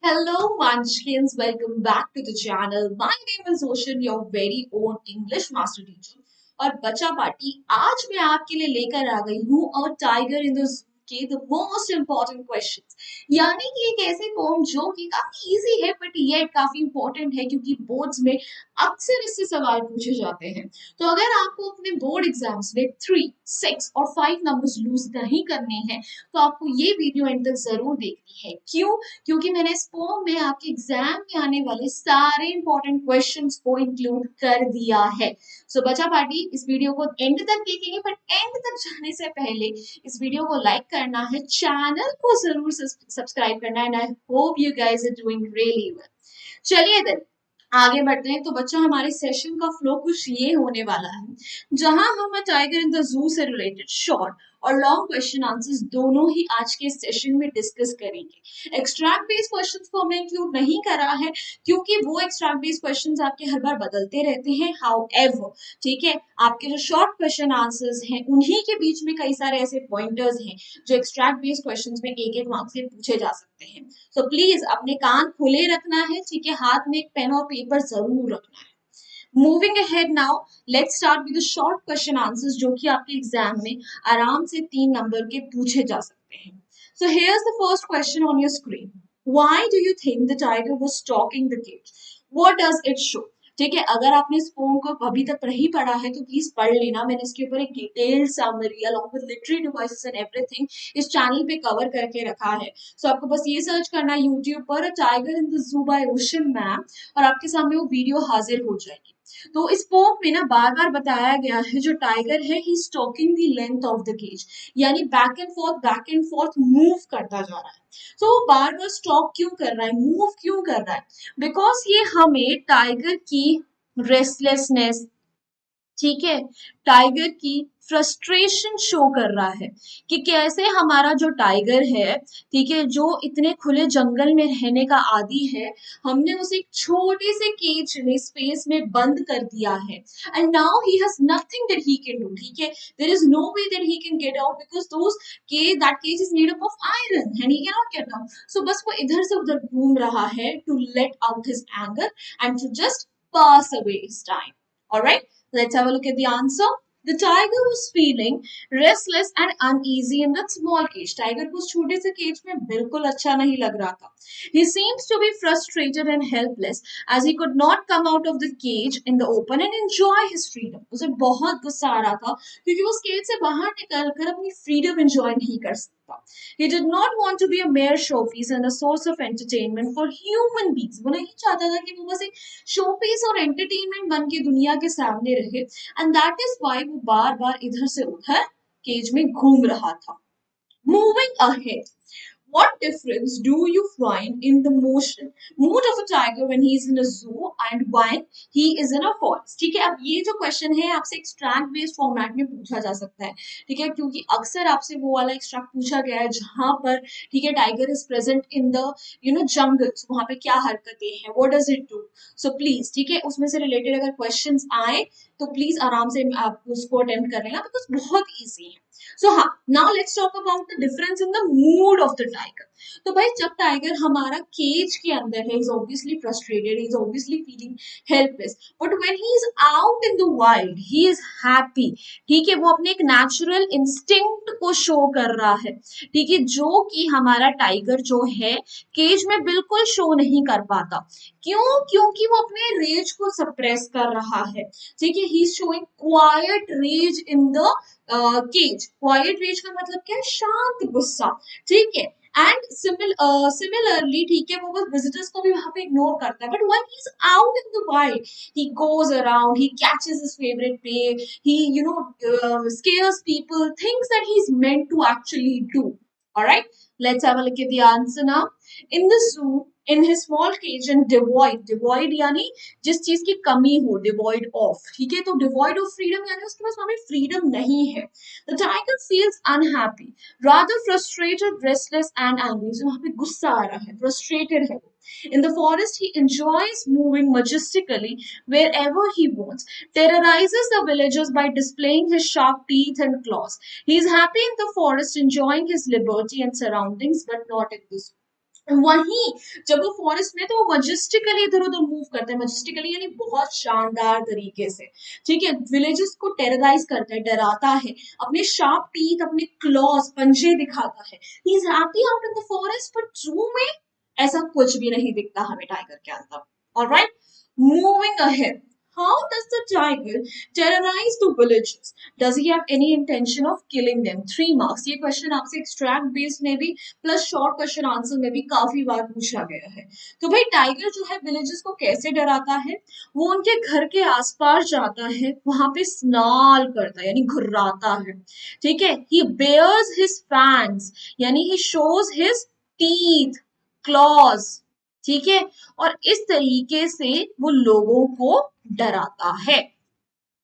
Hello, Munchkins. Welcome back to the channel. My name is Ocean, your very own English master teacher. और बच्चा party आज मैं आपके लिए लेकर आ गई हूँ और टाइगर इन द के द मोस्ट इम्पोर्टेंट क्वेश्चंस यानी कि एक ऐसे पोम जो कि काफी इजी है बट ये काफी इम्पोर्टेंट है क्योंकि बोर्ड्स में अक्सर इससे सवाल पूछे जाते हैं। तो अगर आपको अपने बोर्ड एग्जाम्स में 3, 6 और 5 नंबर्स लूज नहीं करने हैं तो आपको ये वीडियो एंड तक जरूर देखनी है। क्यों? क्योंकि मैंने इस फॉर्म में आपके एग्जाम में आने वाले सारे इंपॉर्टेंट क्वेश्चंस को इंक्लूड कर दिया है। सो बचा पार्टी इस वीडियो को एंड तक देखेंगे बट एंड तक जाने से पहले इस वीडियो को लाइक करना है, चैनल को जरूर सब्सक्राइब करना है and I hope you guys are doing really well. चलिए देन आगे बढ़ते हैं। तो बच्चों हमारे सेशन का फ्लो कुछ ये होने वाला है जहां हम टाइगर इन द जू से रिलेटेड शॉर्ट और लॉन्ग क्वेश्चन आंसर्स दोनों ही आज के सेशन में डिस्कस करेंगे। एक्सट्रैक्ट बेस्ड क्वेश्चंस को हमने इंक्लूड नहीं करा है क्योंकि वो एक्सट्रैक्ट बेस्ड क्वेश्चंस आपके हर बार बदलते रहते हैं। हाउएवर ठीक है, आपके जो शॉर्ट क्वेश्चन आंसर्स हैं उन्हीं के बीच में कई सारे ऐसे पॉइंटर्स हैं जो एक्सट्रैक्ट बेस्ड क्वेश्चंस में एक एक मार्क्स से पूछे जा सकते हैं। तो प्लीज अपने कान खुले रखना है, ठीक है, हाथ में एक पेन और पेपर जरूर रखना है। Moving ahead now, let's start with the short question answers जो कि आपके एग्जाम में आराम से 3 नंबर के पूछे जा सकते हैं। So here's the first question on your screen. Why do you think the tiger was stalking the cage? What does it show? ठीक है, अगर आपने इस पोम को अभी तक नहीं पढ़ा है तो प्लीज पढ़ लेना। मैंने इसके ऊपर एक detail summary along with literary devices and everything इस चैनल पे कवर करके रखा है। सो आपको बस ये सर्च करना है यूट्यूब पर tiger in the zoo by ocean ma'am और आपके सामने वो वीडियो हाजिर हो जाएगी। तो इस पोम में ना बार बार बताया गया है जो टाइगर है he stalking the length of the cage, यानी बैक एंड फोर्थ मूव करता जा रहा है। तो वो बार बार स्टॉक क्यों कर रहा है, मूव क्यों कर रहा है? बिकॉज ये हमें टाइगर की रेस्टलेसनेस, ठीक है, टाइगर की फ्रस्ट्रेशन शो कर रहा है कि कैसे हमारा जो टाइगर है, ठीक है, जो इतने खुले जंगल में रहने का आदी है, हमने उसे एक छोटे से केज में स्पेस में बंद कर दिया है and now he has nothing that he can do. ठीक है, there is no way that he can get out because those के that cage is made up of iron and he can not get out. So बस वो इधर से उधर घूम रहा है to let out his anger and to just pass away his time. All right, let's have a look at the answer. The tiger was feeling restless and uneasy in that small cage. Tiger को उस छोटे से cage में बिल्कुल अच्छा नहीं लग रहा था. He seems to be frustrated and helpless as he could not come out of the cage in the open and enjoy his freedom. उसे बहुत गुस्सा आ रहा था क्योंकि वो उस केज से बाहर निकलकर अपनी फ्रीडम एंजॉय नहीं कर सकता. He did not want to be a mere showpiece and a source of entertainment for human beings. वो नहीं चाहता था कि वो बस एक शोपीस और एंटरटेनमेंट बन के दुनिया के सामने रहे एंड दैट इज व्हाई वो बार बार इधर से उधर केज में घूम रहा था। Moving ahead, what difference do you find in the motion mood of a tiger when he is in a zoo and when he is in a forest? ठीक है, अब ये जो क्वेश्चन है आपसे एक्सट्रैक्ट बेस्ड फॉर्मेट में पूछा जा सकता है, ठीक है, क्योंकि अक्सर आपसे वो वाला एक्सट्रैक्ट पूछा गया है जहां पर, ठीक है, tiger is present in the jungles, वहां पे क्या हरकतें हैं, what does it do. So please, ठीक है, उसमें से रिलेटेड अगर क्वेश्चंस आए तो प्लीज आराम से आप उसको अटेम्प्ट कर लेना बिकॉज बहुत ईजी है। सो हाँ, now let's talk about the difference in the mood off the tiger. तो भाई जब टाइगर हमारा केज के अंदर है, is obviously frustrated, is obviously feeling helpless, but when he is out in the wild he is happy. ठीक है, वो अपने एक नेचुरल इंस्टिंक्ट को शो कर रहा है, ठीक है, जो कि हमारा टाइगर जो है केज में बिल्कुल शो नहीं कर पाता। क्यों? क्योंकि वो अपने रेज को सप्रेस कर रहा है, ठीक है, he is showing quiet rage in the cage. Quiet rage का मतलब क्या है? शांत गुस्सा, ठीक है, एंड सिमिलरली, ठीक है, वो बस विजिटर्स को भी वहां पे इग्नोर करता है but when he is out in the wild he goes around, he catches his favourite prey, he scares people, things that he's meant to actually do. All right, let's have a look at the answer now. In the zoo, in his small cage and devoid यानी जिस चीज की कमी हो, devoid of, ठीक है, तो devoid of freedom यानी उसके पास वहां पे फ्रीडम नहीं है। The tiger feels unhappy, rather frustrated, restless and angry. So वहां पे गुस्सा आ रहा है, frustrated है। In the forest, he enjoys moving majestically wherever he wants, terrorizes the villagers by displaying his sharp teeth and claws. He is happy in the forest, enjoying his liberty and surroundings, but not in the zoo. वहीं जब वो forest में, तो वो मजेस्टिकली इधर उधर move करते हैं, मजेस्टिकली यानी बहुत शानदार तरीके से, ठीक है, विलेजेस को टेरराइज करता है, डराता है, अपने शार्प टीथ, अपने क्लॉज, पंजे दिखाता है। He is happy out in the forest, but जू में ऐसा कुछ भी नहीं दिखता हमें टाइगर के अंदर। Alright, moving ahead, how does the tiger terrorize the villagers? Does he have any intention of killing them? 3 marks, ये क्वेश्चन आपसे एक्सट्रैक्ट बेस्ड में भी प्लस शॉर्ट क्वेश्चन आंसर में भी काफी बार पूछा गया है। तो भाई टाइगर जो है विलेजेस को कैसे डराता है, वो उनके घर के आसपास जाता है, वहां पे स्नाल करता है यानी घुर्राता है, ठीक है, ही बेयर्स हिज फैंग्स यानी ही शोज हिज टीथ, क्लॉज, ठीक है, और इस तरीके से वो लोगों को डराता है।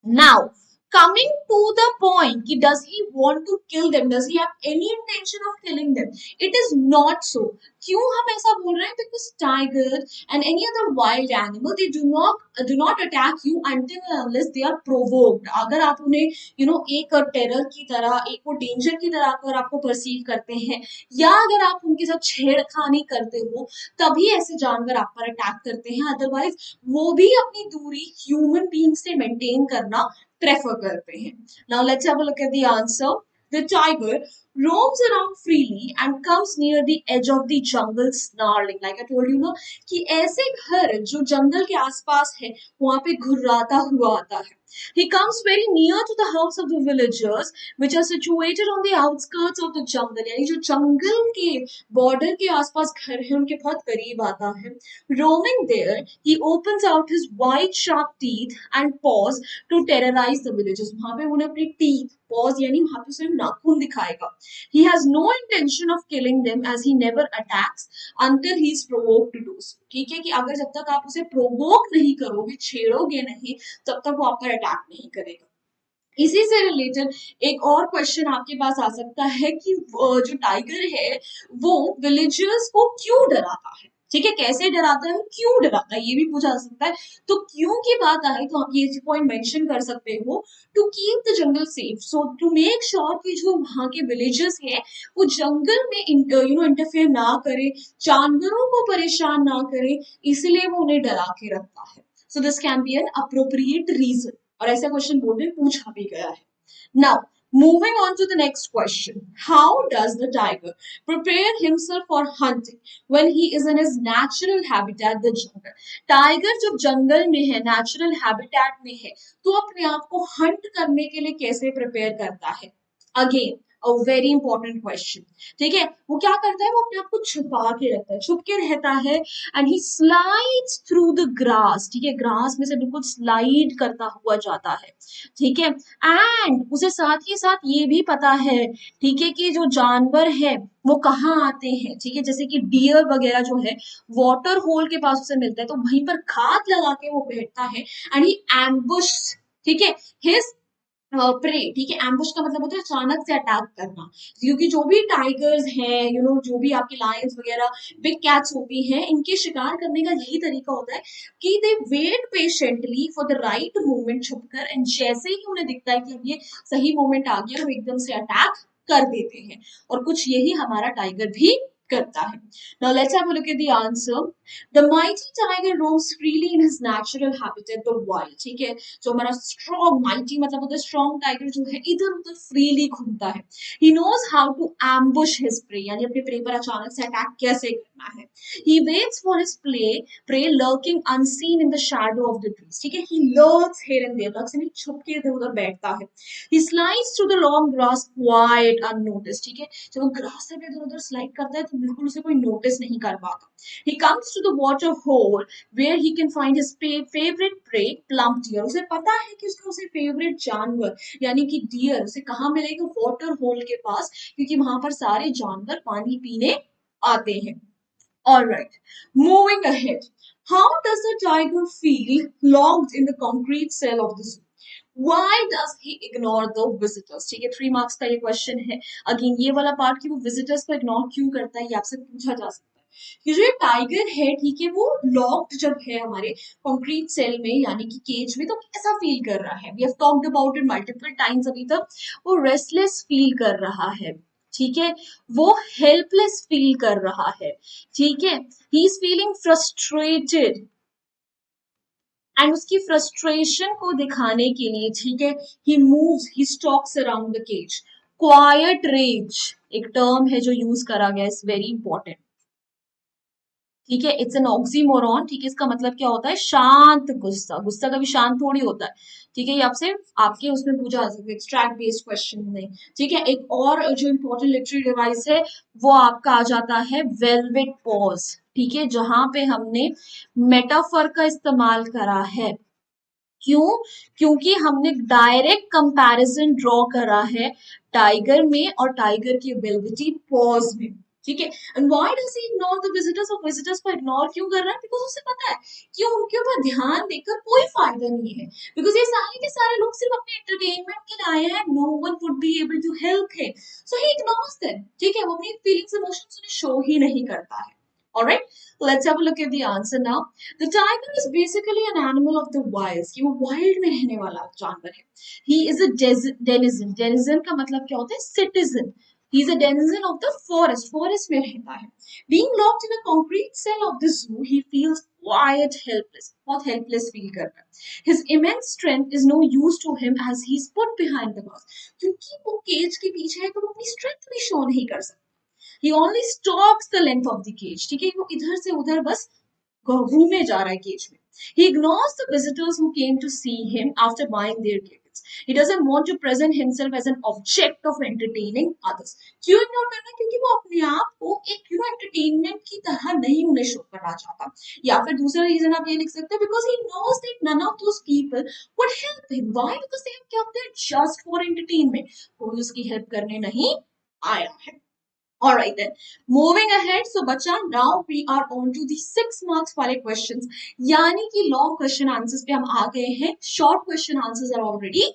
Now, coming to the point, कि does he want to kill them? Does he have any intention of killing them? It is not so. क्यों हम ऐसा बोल रहे हैं? Because tiger and any other wild animal, they do not attack you until and unless they are provoked. अगर आप उन्हें एक टेरर की तरह, एक वो डेंजर की तरह अगर आपको परसीव करते हैं, या अगर आप उनके साथ छेड़खानी करते हो, तभी ऐसे जानवर आप पर अटैक करते हैं। अदरवाइज वो भी अपनी दूरी ह्यूमन बीइंग से मेंटेन करना प्रेफर करते हैं। Now let's have a look at the answer. The tiger roams around freely and comes near the edge of the jungle snarling. Like I told you ना, कि ऐसे घर जो जंगल के आसपास है, वहां पे घुर्राता हुआ आता है। He comes very near to the house of the villagers, which are situated on the outskirts of the jungle. यानी जो जंगल के बॉर्डर के आसपास घर है, उनके बहुत करीब आता है। Roaming there, he opens out his wide sharp teeth and paws to terrorize the villagers. वहां पे उन्हें अपने teeth, paws यानी वहां पे सिर्फ नाखून दिखाएगा। He has no intention of killing them as he never attacks until he is provoked to do so. ठीक है, कि अगर जब तक आप उसे प्रोवोक नहीं करोगे, छेड़ोगे नहीं, तब तक वो आप पर अटैक नहीं करेगा। इसी से रिलेटेड एक और क्वेश्चन आपके पास आ सकता है कि जो टाइगर है वो विलेजर्स को क्यों डराता है, ठीक है, कैसे डराता है, क्यों डराता है, ये भी पूछा जा सकता है। तो क्यों की बात आए तो आप ये पॉइंट मेंशन कर सकते हो, to keep the jungle safe, so to make sure कि जो वहां के विलेजर्स हैं वो जंगल में इंटरफेयर ना करे, जानवरों को परेशान ना करे, इसलिए वो उन्हें डरा के रखता है। So this can be an appropriate reason, और ऐसा क्वेश्चन बोर्ड में पूछा भी गया है। Now moving on to the next question, how does the tiger prepare himself for hunting when he is in his natural habitat, the jungle? Tiger जब जंगल में है, नेचुरल हैबिटेट में है, तो अपने आप को हंट करने के लिए कैसे प्रिपेयर करता है? Again a very important question, ठीक है, वो क्या करता है, वो अपने आप को छुपा के रखता है, छुप के रहता है, and he slides through the grass, ठीक है, ग्रास में से बिल्कुल स्लाइड करता हुआ जाता है, ठीक है, एंड उसे साथ ही साथ ये भी पता है, ठीक है, कि जो जानवर है वो कहाँ आते हैं, ठीक है, जैसे कि डियर वगैरह जो है वाटर होल के पास उसे मिलता है, तो वहीं पर घात लगा के वो बैठता है, एंड ही एम्बुश, ठीक है, हिज प्रे, ठीक है, एम्बुश का मतलब होता है अचानक से अटैक करना, क्योंकि जो भी टाइगर्स हैं, जो भी आपके लायंस वगैरह बिग कैट्स होती हैं, इनके शिकार करने का यही तरीका होता है कि they wait patiently for the right moment छुपकर, एंड जैसे ही उन्हें दिखता है कि अब ये सही मोमेंट आ गया, वो एकदम से अटैक कर देते हैं, और कुछ यही हमारा टाइगर भी करता है। Now let's have a look at the answer. The mighty tiger roams freely in his natural habitat, the wild, ठीक है, जो हमारा स्ट्रॉन्ग माइटी मतलब होता है स्ट्रॉन्ग टाइगर जो है इधर उधर फ्रीली घूमता है। He knows how to ambush his prey, यानी अपने प्रे पर अचानक से अटैक कैसे करना है। He waits for his prey lurking unseen in the shadow of the trees, ठीक है, he lurks here and there, lurks यानी छुप के इधर उधर बैठता है। He slides through the long grass quite unnoticed, ठीक है, जब वो ग्रास से इधर उधर स्लाइड करता है तो बिल्कुल उसे कोई नोटिस नहीं कर पाता। He comes to the water hole where he can find his favorite prey, plump deer. उसे पता है कि उसका उसे फेवरेट जानवर यानी कि डियर उसे कहाँ मिलेगा, वाटर होल के पास, क्योंकि वहां पर सारे जानवर पानी पीने आते हैं। Alright, moving ahead. How does the tiger feel locked in the concrete cell of the zoo? Why does he ignore the visitors? ठीक है, 3 marks का ये क्वेश्चन है। अगेन ये वाला पार्ट कि वो विजिटर्स को इग्नोर क्यों करता है, ये आपसे पूछा जा सकता है। ये जो टाइगर है, ठीक है, वो लॉक्ड जब है हमारे कंक्रीट सेल में यानी कि केज में, तो कैसा फील कर रहा है? We have talked about it multiple times अभी तक। वो रेस्टलेस फील कर रहा है, ठीक है, वो हेल्पलेस फील कर रहा है, ठीक है, he is feeling frustrated, and उसकी फ्रस्ट्रेशन को दिखाने के लिए, ठीक है, he moves, he stalks around the cage. Quiet rage एक टर्म है जो यूज करा गया, इज वेरी इंपॉर्टेंट, ठीक है, इट्स एन ऑक्सीमोरॉन, ठीक है, इसका मतलब क्या होता है, शांत गुस्सा, गुस्सा कभी शांत थोड़ी होता है, ठीक है, ये आपसे आपके उसमें पूछा जा सकता है एक्सट्रैक्ट बेस्ड क्वेश्चन में, ठीक है। एक और जो इंपॉर्टेंट लिटरेरी डिवाइस है वो आपका आ जाता है वेलवेट पॉज, ठीक है, जहां पे हमने मेटाफर का इस्तेमाल करा है। क्यों? क्योंकि हमने डायरेक्ट कंपैरिजन ड्रॉ करा है टाइगर में और टाइगर की वेलवेटी पॉज में, ठीक है। And why does he ignore the visitors, और विजिटर्स को इग्नोर क्यों कर रहा है? बिकॉज उसे पता है कि उनके ऊपर ध्यान देकर कोई फायदा नहीं है, बिकॉज ये सारे के सारे लोग सिर्फ अपने एंटरटेनमेंट के लिए आए हैं, no one would be able to help him, so he ignores them, ठीक है, वो अपनी फीलिंग्स इमोशंस उन्हें शो ही नहीं करता है। Alright, let's have a look at the answer now. The tiger is basically an animal of the wilds. कि वो wild में रहने वाला जानवर है. He is a denizen. Denizen का मतलब क्या होता है? Citizen. He is a denizen of the forest. Forest में रहता है. Being locked in a concrete cell of the zoo, he feels quite helpless. बहुत helpless feel कर रहा है. His immense strength is no use to him as he's put behind the bars. क्योंकि वो cage के पीछे है तो वो अपनी strength भी show नहीं कर सकता. He only stalks the length of the cage, ठीक है, वो इधर से उधर बस घूमे जा रहा है केज में. He ignores the visitors who came to see him after buying their tickets. He doesn't want to present himself as an object of entertaining others. क्यों इग्नोर करना? क्योंकि वो अपने आप को एक एंटरटेनमेंट की तरह नहीं उन्हें शो करना चाहता. या फिर दूसरा रीजन आप ये लिख सकते हैं, because he knows that none of those people would help him. Why? Because they have come there just for entertainment. कोई उसकी हेल्प करने नहीं आया है. All right then. Moving ahead, so बच्चा, now we are on to the 6 marks वाले questions. यानी कि long question answers पे हम आ गए हैं. Short question answers are already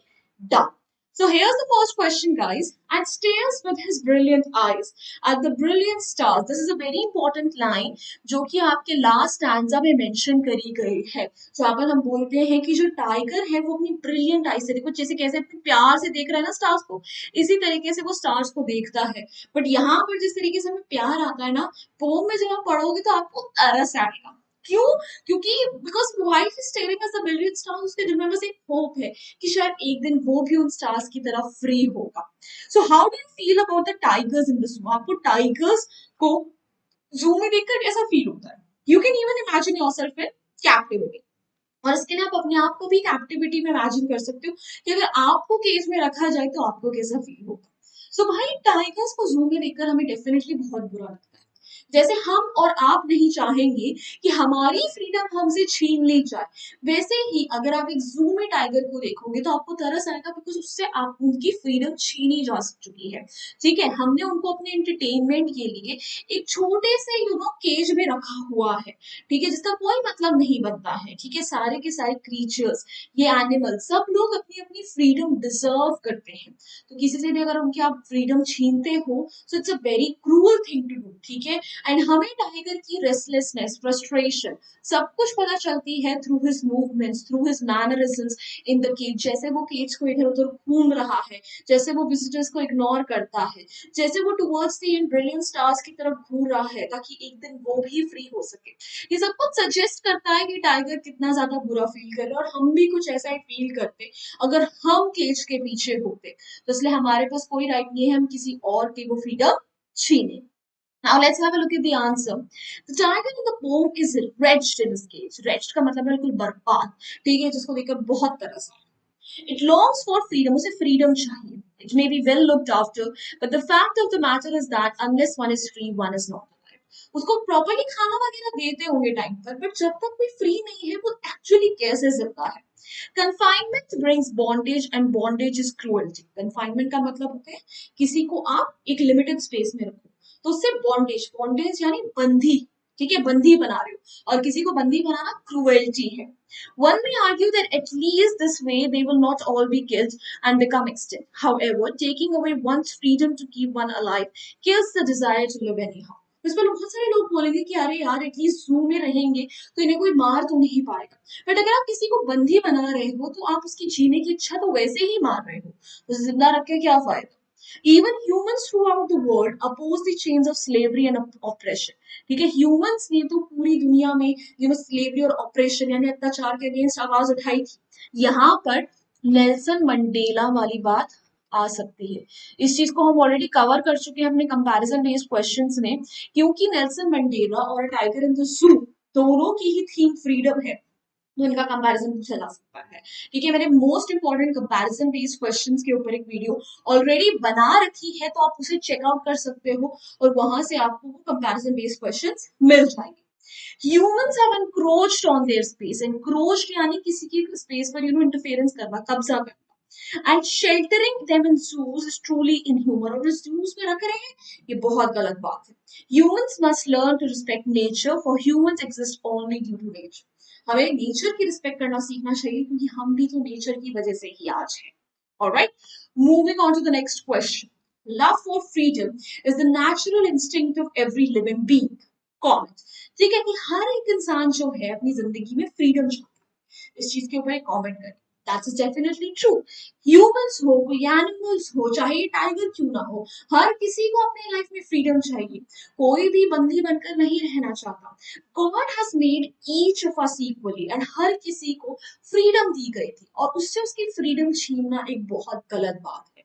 done. So here's the first question, guys. And stares with his brilliant eyes at the brilliant stars. This is a very important line जो कि आपके last stanza में mention करी गई है. जहाँ पर हम बोलते हैं कि जो टाइगर है वो अपनी brilliant eyes से, देखो जैसे कैसे अपने प्यार से देख रहा है ना स्टार्स को, इसी तरीके से वो स्टार्स को देखता है. बट यहाँ पर जिस तरीके से हमें प्यार आता है ना, पोम में जब आप पढ़ोगे तो आपको तरस आएगा. क्यों? क्योंकि because white is staring at the billion stars, उसके दिल में बस एक होप है कि शायद एक दिन वो भी उन स्टार्स की तरह फ्री होगा. So how do you feel about the tigers in the जू? आपको टाइगर्स को जू में देखकर कैसा फील होता है? You can even imagine yourself in captivity, और इसके लिए आप अपने आप को भी कैप्टिविटी में इमेजिन कर सकते हो कि अगर आपको केज में रखा जाए तो आपको कैसा फील होगा. सो भाई टाइगर्स को जू में देखकर हमें डेफिनेटली बहुत बुरा लगता है. जैसे हम और आप नहीं चाहेंगे कि हमारी फ्रीडम हमसे छीन ली जाए, वैसे ही अगर आप एक जू में टाइगर को देखोगे तो आपको तरस आएगा, बिकॉज उससे आप उनकी फ्रीडम छीनी जा चुकी है. ठीक है, हमने उनको अपने एंटरटेनमेंट के लिए एक छोटे से केज में रखा हुआ है, ठीक है, जिसका कोई मतलब नहीं बनता है. ठीक है, सारे के सारे क्रीचर्स, ये एनिमल, सब लोग अपनी अपनी फ्रीडम डिजर्व करते हैं. तो किसी से भी अगर उनकी आप फ्रीडम छीनते हो, so it's a very cruel thing to do. ठीक है, एंड हमें टाइगर की रेस्टलेसनेस, फ्रस्ट्रेशन, सब कुछ पता चलती है through his movements, through his mannerisms in the cage. जैसे वो केज को इधर उधर घूम रहा है, जैसे वो विजिटर्स को इग्नोर करता है, जैसे वो towards the end brilliant stars की तरफ घूर रहा है ताकि एक दिन वो भी फ्री हो सके. ये सब कुछ सजेस्ट करता है कि टाइगर कितना ज्यादा बुरा फील कर रहा है, और हम भी कुछ ऐसा ही फील करते अगर हम केज के पीछे होते. तो इसलिए हमारे पास कोई राइट नहीं है हम किसी और की वो फ्रीडम छीने. Now let's have a look at the answer. The tiger in the poem is wretched in his cage. Wretched का मतलब बिल्कुल बर्बाद, ठीक है, जिसको देखकर बहुत तरस आता है. It longs for freedom. उसे freedom चाहिए. It may be well looked after, but the fact of the matter is that unless one is free, one is not alive. उसको प्रॉपर्ली खाना वगैरह देते होंगे टाइम पर, बट जब तक कोई फ्री नहीं है वो एक्चुअली कैसे जिंदा है. Confinement brings bondage and bondage is cruelty. Confinement का मतलब होता है किसी को आप एक लिमिटेड स्पेस में रखो, तो उससे बॉन्डेज, बॉन्डेज यानी बंधी, ठीक है, बंधी बना रहे हो, और किसी को बंधी बनाना क्रुएल्टी है. One may argue that at least this way they will not all be killed and become extinct. However, taking away one's freedom to keep one alive kills the desire to live anyhow. इस पर बहुत सारे लोग बोलेंगे कि अरे यार at least जू में रहेंगे तो इन्हें कोई मार तो नहीं पाएगा. बट अगर आप किसी को बंधी बना रहे हो तो आप उसकी जीने की इच्छा तो वैसे ही मार रहे हो, तो जिंदा रख के क्या फायदा. Even humans throughout the world oppose the chains of slavery and oppression. ठीक है, ह्यूमंस ने तो पूरी दुनिया में स्लेवरी और ऑपरेशन यानी अत्याचार के अगेंस्ट आवाज उठाई थी। यहाँ पर नेल्सन मंडेला वाली बात आ सकती है। इस चीज को हम ऑलरेडी कवर कर चुके हैं अपने कंपैरिजन बेस्ड क्वेश्चंस में, क्योंकि नेल्सन मंडेला और टाइगर इन द जू दोनों की ही थीम फ्रीडम है, तो इनका कंपैरिजन पूछा जा सकता है। ठीक है, मैंने most important comparison based questions के ऊपर एक वीडियो ऑलरेडी बना रखी है, तो आप उसे चेकआउट कर सकते हो और वहां से आपको वो कंपैरिजन बेस्ड क्वेश्चंस मिल जाएंगे। Humans have encroached on their space. Encroached यानी किसी की स्पेस पर इंटरफेरेंस करना, कब्जा करना। And sheltering them in zoos is truly inhuman। और जूस में रख रहे हैं, ये बहुत गलत बात है। Humans must learn to respect nature, for humans exist only due to nature। हमें नेचर की रिस्पेक्ट करना सीखना चाहिए, क्योंकि हम भी तो नेचर की वजह से ही आज हैं। Alright, moving on to the next question. Love for freedom is the natural instinct of every living being। Comment. ठीक है कि हर एक इंसान जो है अपनी जिंदगी में फ्रीडम चाहता है, इस चीज के ऊपर एक कमेंट करें। That is definitely true। Humans हो, कोई एनिमल्स हो, चाहे ये टाइगर क्यों ना हो, हर किसी को अपनी लाइफ में फ्रीडम चाहिए। कोई भी बंदी बनकर नहीं रहना चाहता। God has made each of us equally, and हर किसी को फ्रीडम दी गई थी, और उससे उसकी फ्रीडम छीनना एक बहुत गलत बात है।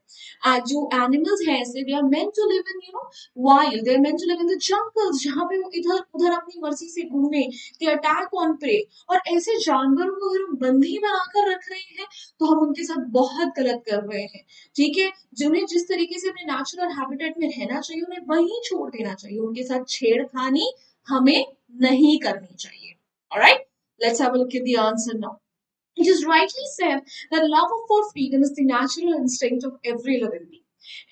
जो एनिमल्स हैं ऐसे, they are meant to live in wild, they are meant to live in the jungles, जहां पे वो इधर उधर अपनी मर्जी से घूमे, दे अटैक ऑन प्रे। और ऐसे जानवरों को अगर हम बंदी बनाकर रख रहे हैं, तो हम उनके साथ बहुत गलत कर रहे हैं। ठीक है, जिन्हें जिस तरीके से अपने नेचुरल हैबिटेट में रहना चाहिए, उन्हें वहीं छोड़ देना चाहिए। उनके साथ छेड़खानी हमें नहीं करनी चाहिए। Alright, let's have a look at the answer now. It is rightly said that love for freedom is the natural instinct of every living being.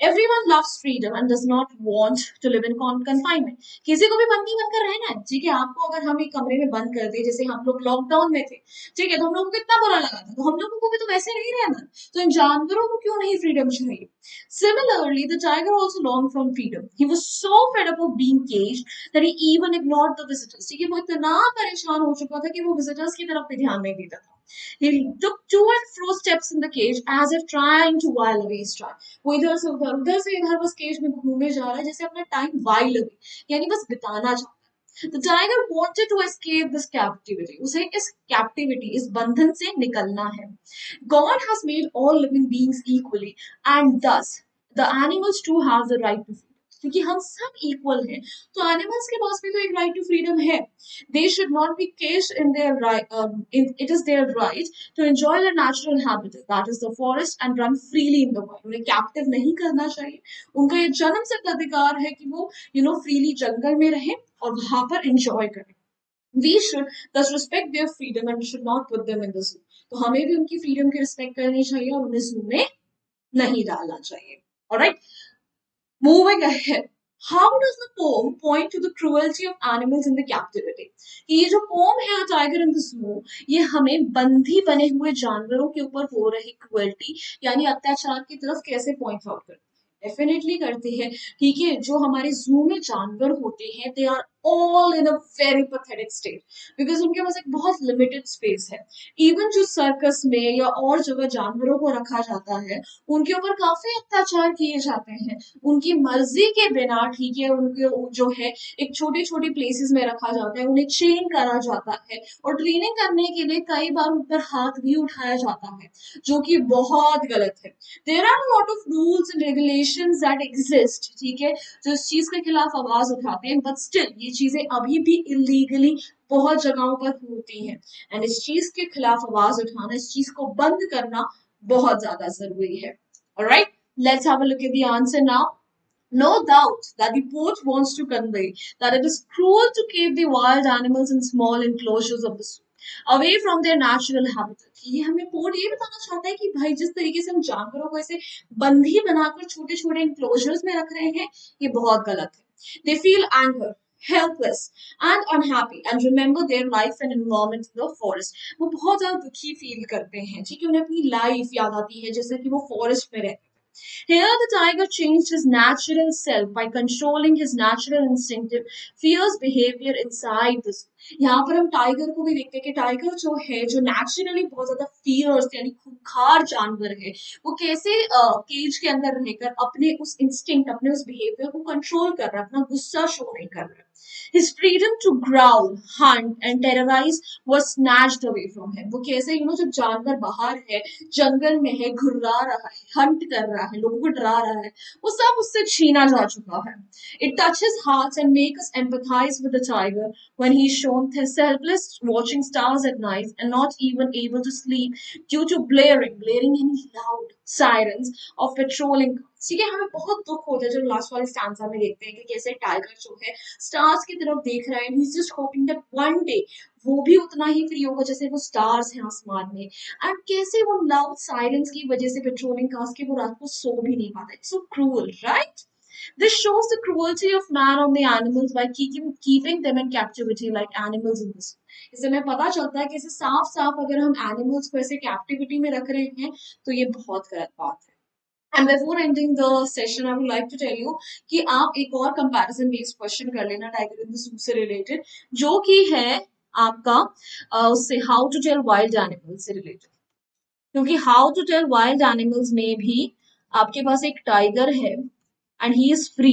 Everyone loves freedom and does not want to live in confinement। किसी को भी बंदी बनकर रहना है। ठीक है, आपको अगर हम एक कमरे में बंद कर दे, जैसे हम लोग लॉकडाउन में थे, ठीक है, तो हम लोगों को कितना बुरा लगा था, तो हम लोगों को भी तो वैसे नहीं रहना। तो इन जानवरों को क्यों नहीं फ्रीडम चाहिए? Similarly, the tiger also longed for freedom। He was so fed up of being caged that he even ignored the visitors। ठीक है, वो इतना परेशान हो चुका था कि वो विजिटर्स की तरफ भी ध्यान नहीं देता था। He took to and fro steps in the cage as if trying to while away his time। वो उधर से इधर बस केज में घूमे जा रहा है, जैसे अपना टाइम वाइल अवे यानी बस बिताना चाहता है। The tiger wanted to escape this captivity। उसे इस कैप्टिविटी, इस बंधन से निकलना है। God has made all living beings equally, and thus the animals too have the right to freedom। क्योंकि हम सब इक्वल हैं, तो एनिमल्स के पास भी तो एक राइट टू फ्रीडम है। They should not be caged in their right। It is their right to enjoy their natural habitat, that is the forest, and run freely in the wild। उन्हें captive नहीं करना चाहिए। उनका ये जन्म सिद्ध अधिकार है कि वो फ्रीली जंगल में रहें और वहां पर एंजॉय करें। We should thus respect their freedom and should not put them in the zoo। तो हमें भी उनकी फ्रीडम की रिस्पेक्ट करनी चाहिए और उन्हें जू में नहीं डालना चाहिए। Alright, moving ahead, how does the poem point to the cruelty of animals in the captivity? ये जो poem है टाइगर इन द जू, ये हमें बंदी बने हुए जानवरों के ऊपर हो रही क्रुएल्टी यानी अत्याचार की तरफ कैसे पॉइंट आउट करती है? डेफिनेटली करती है। ठीक है, जो हमारे जू में जानवर होते हैं, they are all in a very pathetic state, because उनके पास एक बहुत लिमिटेड स्पेस है। इवन जो सर्कस में या और जगह जानवरों को रखा जाता है, उनके ऊपर काफी अत्याचार किए जाते हैं उनकी मर्जी के बिना। ठीक है, उनके जो है एक छोटी छोटी प्लेसेस में रखा जाता है, उन्हें चेन करा जाता है, और ट्रेनिंग करने के लिए कई बार उन पर हाथ भी उठाया जाता है, जो कि बहुत गलत है। There are lot of rules and regulations that exist, ठीक है, जो इस चीज के खिलाफ आवाज उठाते हैं, बट स्टिल ये चीजें अभी भी इलीगली बहुत जगहों पर होती हैं, एंड इस चीज के खिलाफ आवाज उठाना, इस चीज को बंद करना बहुत ज्यादा जरूरी है। Alright, let's have a look at the answer now. No doubt that the poet wants to convey that it is cruel to keep the wild animals in small enclosures of the zoo, away from their natural habitat। ये हमें port ये बताना चाहता है कि भाई जिस तरीके से हम जानवरों को ऐसे बंदी बनाकर छोटे छोटे इंक्लोजर्स में रख रहे हैं, ये बहुत गलत है। They feel anger, helpless and unhappy and remember their life and environment in the forest। वो बहुत ज्यादा दुखी फील करते हैं, ठीक है, उन्हें अपनी लाइफ याद आती है जैसे कि वो फॉरेस्ट में रहते हैं। Here, the tiger changed his natural self by controlling his natural instinctive fierce behavior inside the zoo. यहाँ पर हम टाइगर को भी देखते हैं कि टाइगर जो है जो नेचुरली बहुत ज्यादा फियर्स यानी खूंखार जानवर है वो कैसे केज के अंदर रहकर अपने उस इंस्टिंक्ट अपने उस बिहेवियर को कंट्रोल कर रहा है अपना गुस्सा शो नहीं कर रहा है. His freedom to growl, hunt and terrorize was snatched away from him. वो कैसे जब जानवर बाहर है जंगल में है घुर्रा रहा है हंट कर रहा है लोगों को डरा रहा है वो सब उससे छीना जा चुका है. It touches hearts and makes us empathize with the tiger when he's shown helpless watching stars at night and not even able to sleep due to blaring and loud sirens of patrolling cars. ठीक है हमें बहुत दुख होता है जब last वाले stanza में देखते हैं कि कैसे टाइगर जो है स्टार्स की तरफ देख रहा है he is just hoping that one day वो भी उतना ही फ्री होगा जैसे वो स्टार्स हैं आसमान में एंड कैसे वो लाउड साइरेंस की वजह से पेट्रोलिंग कार्स के वो रात को सो भी नहीं पाता. It's so cruel right. This shows the cruelty of man on the animals by keeping them in captivity like animals in this. इससे हमें पता चलता है कि इसे साफ साफ अगर हम एनिमल्स को ऐसे कैप्टिविटी में रख रहे हैं तो ये बहुत गलत बात है. And before ending the session, I would like to tell you कि आप एक और comparison based question कर लेना टाइगर इन द zoo से related जो कि है आपका उससे how to tell wild animals से related. क्योंकि how to tell wild animals में भी आपके पास एक टाइगर है एंड ही इज फ्री.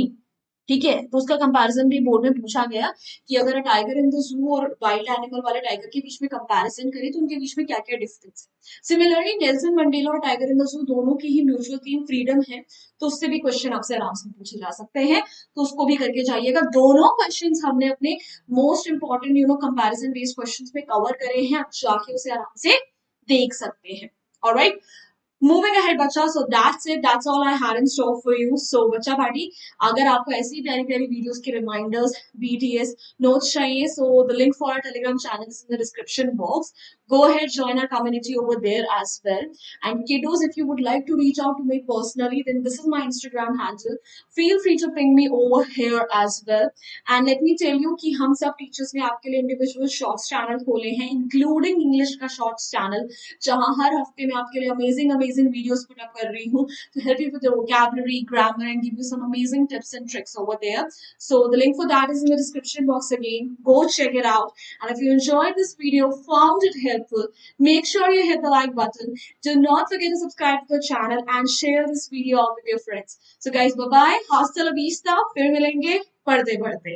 ठीक है तो उसका कंपैरिजन भी बोर्ड में पूछा गया कि अगर टाइगर इन द जू और वाइल्ड एनिमल वाले टाइगर के बीच में कंपैरिजन करें तो उनके बीच में क्या क्या डिफरेंस है. सिमिलरली नेल्सन मंडेला और टाइगर इन द जू दोनों की ही म्यूचुअल थीम फ्रीडम है तो उससे भी क्वेश्चन आपसे आराम से पूछे जा सकते हैं तो उसको भी करके जाइएगा. दोनों क्वेश्चंस हमने अपने most important comparison based questions में कवर करे हैं आप जाके उसे आराम से देख सकते हैं. ऑलराइट मूविंग अहेड बच्चा so that's it that's all I had in store for you. So बच्चा पार्टी अगर आपको ऐसी प्यारी प्यारी वीडियोस के रिमाइंडर्स बीटीएस नोट्स चाहिए so the link for our Telegram channel is in the description box. Go ahead, join our community over there as well. And kiddos, if you would like to reach out to me personally, then this is my Instagram handle. Feel free to ping me over here as well. And let me tell you कि हम सब teachers ने आपके लिए individual shorts channel खोले हैं, including English का shorts channel, जहाँ हर हफ्ते मैं आपके लिए amazing videos put up कर रही हूँ to help you with the vocabulary, grammar, and give you some amazing tips and tricks over there. So the link for that is in the description box again. Go check it out. And if you enjoyed this video, found it helpful, make sure you hit the like button. Do not forget to subscribe to the channel and share this video out with your friends. So guys, bye bye. Hasta la vista. फिर मिलेंगे पढ़ते पढ़ते.